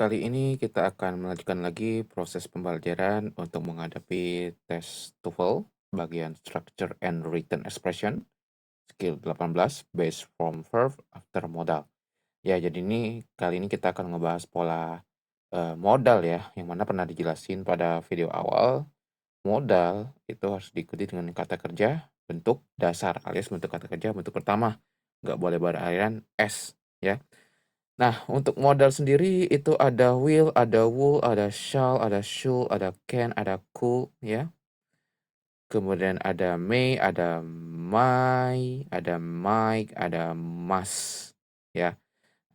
Kali ini kita akan melanjutkan lagi proses pembelajaran untuk menghadapi tes TOEFL bagian Structure and Written Expression skill 18 based from verb after modal. Ya, jadi kali ini kita akan ngebahas pola modal ya, yang mana pernah dijelasin pada video awal. Modal itu harus diikuti dengan kata kerja bentuk dasar alias bentuk kata kerja bentuk pertama. Nggak boleh berakhiran S ya. Nah, untuk modal sendiri itu ada will, ada would, ada shall, ada should, ada can, ada could, ya. Kemudian ada may, ada might, ada must, ya.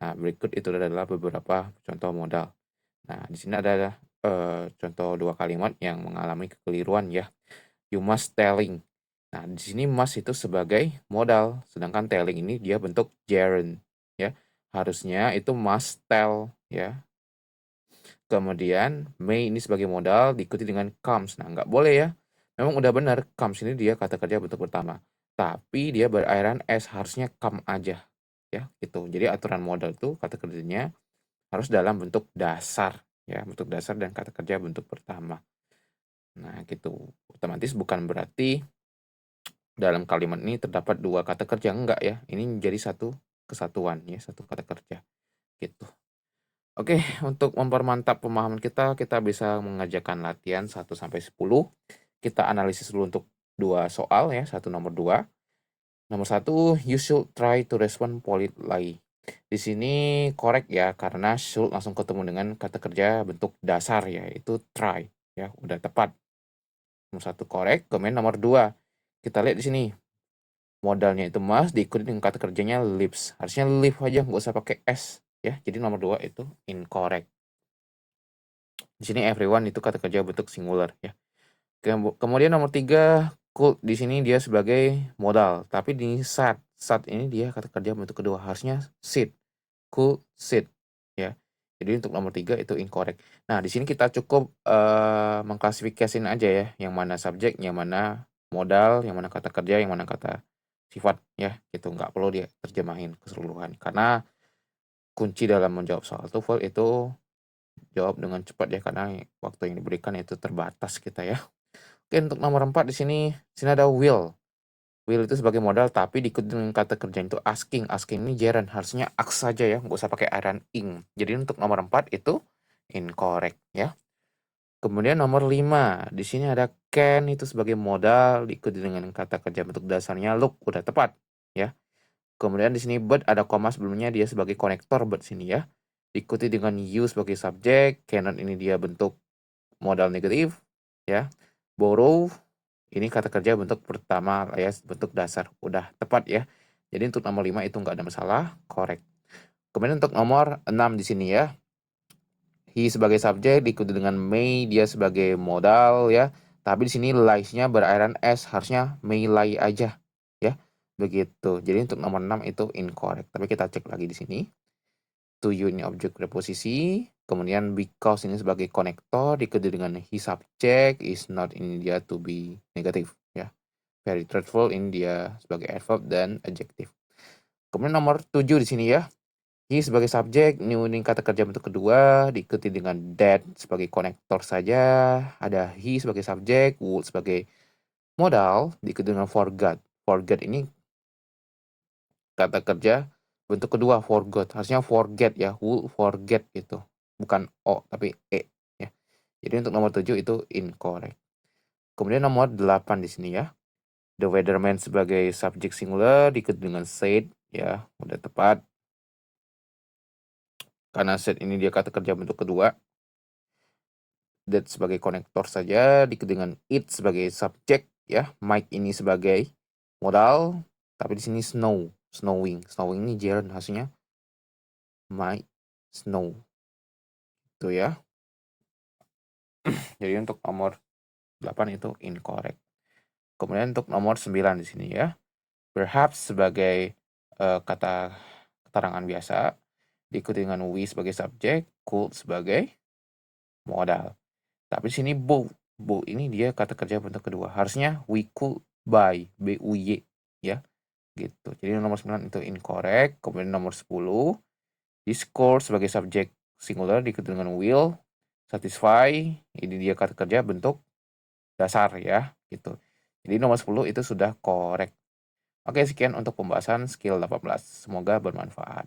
Nah, berikut itu adalah beberapa contoh modal. Nah, di sini ada contoh dua kalimat yang mengalami kekeliruan ya. You must telling. Nah, di sini must itu sebagai modal, sedangkan telling ini dia bentuk gerund, ya. Harusnya itu must tell, ya. Kemudian may ini sebagai modal diikuti dengan comes. Nah, nggak boleh ya. Memang udah benar, comes ini dia kata kerja bentuk pertama. Tapi dia berakhiran s, harusnya come aja. Ya, gitu. Jadi aturan modal itu kata kerjanya harus dalam bentuk dasar. Ya, bentuk dasar dan kata kerja bentuk pertama. Nah, gitu. Otomatis bukan berarti dalam kalimat ini terdapat dua kata kerja. Enggak ya. Ini menjadi satu kesatuan ya, satu kata kerja. Gitu. Oke, untuk mempermantap pemahaman kita bisa mengerjakan latihan 1 sampai 10. Kita analisis dulu untuk dua soal ya, satu nomor 2. Nomor 1, you should try to respond politely. Di sini korek ya, karena should langsung ketemu dengan kata kerja bentuk dasar ya, itu try ya, udah tepat. Nomor 1 korek, kemudian nomor 2. Kita lihat di sini, modalnya itu must diikuti dengan kata kerjanya lives. Harusnya live aja, nggak usah pakai s ya. Jadi nomor 2 itu incorrect. Di sini everyone itu kata kerja bentuk singular ya. Kemudian nomor 3, could di sini dia sebagai modal, tapi di sat ini dia kata kerja bentuk kedua, harusnya sit, could sit ya. Jadi untuk nomor 3 itu incorrect. Nah, di sini kita cukup mengklasifikasiin aja ya, yang mana subjek, yang mana modal, yang mana kata kerja, yang mana kata sifat ya, gitu. Nggak perlu dia terjemahin keseluruhan. Karena kunci dalam menjawab soal TOEFL itu jawab dengan cepat ya, karena waktu yang diberikan itu terbatas kita ya. Oke, untuk nomor 4 di sini ada will. Will itu sebagai modal tapi diikuti dengan kata kerja itu asking. Asking ini gerund, harusnya ask saja ya, nggak usah pakai aran ing. Jadi untuk nomor 4 itu incorrect ya. Kemudian nomor 5, di sini ada can itu sebagai modal diikuti dengan kata kerja bentuk dasarnya look, udah tepat ya. Kemudian di sini but ada koma sebelumnya, dia sebagai konektor but sini ya. Diikuti dengan you sebagai subjek, cannot ini dia bentuk modal negatif ya. Borrow ini kata kerja bentuk pertama ya, bentuk dasar, udah tepat ya. Jadi untuk nomor 5 itu nggak ada masalah, correct. Kemudian untuk nomor 6 di sini ya, he sebagai subjek diikuti dengan may, dia sebagai modal ya. Tapi di sini lies-nya berakhiran s, harusnya may lie aja ya. Begitu. Jadi untuk nomor 6 itu incorrect. Tapi kita cek lagi di sini. To you ini objek preposisi, kemudian because ini sebagai konektor diikuti dengan he subject is not ini dia to be negatif ya. Very truthful ini dia sebagai adverb dan adjective. Kemudian nomor 7 di sini ya. He sebagai subjek, new ini kata kerja bentuk kedua, diikuti dengan that sebagai konektor saja. Ada he sebagai subjek, would sebagai modal, diikuti dengan forgot. Forgot ini kata kerja bentuk kedua, forgot. Harusnya forget ya, would forget itu. Bukan o, tapi e ya. Jadi untuk nomor 7 itu incorrect. Kemudian nomor 8 di sini ya. The weatherman sebagai subjek singular diikuti dengan said ya, udah tepat. Karena said ini dia kata kerja bentuk kedua. That sebagai konektor saja diikuti dengan it sebagai subjek ya. Mike ini sebagai modal, tapi di sini snow, snowing. Snowing ini gerund, hasilnya might snow. Itu ya. Jadi untuk nomor 8 itu incorrect. Kemudian untuk nomor 9 di sini ya. Perhaps sebagai kata keterangan biasa diikuti dengan we sebagai subjek, could sebagai modal. Tapi di sini bo ini dia kata kerja bentuk kedua. Harusnya we could buy, B-U-Y ya. Gitu. Jadi nomor 9 itu incorrect. Kemudian nomor 10, discourse sebagai subjek singular diikuti dengan will, satisfy, ini dia kata kerja bentuk dasar ya, gitu. Jadi nomor 10 itu sudah korek. Oke, sekian untuk pembahasan skill 18. Semoga bermanfaat.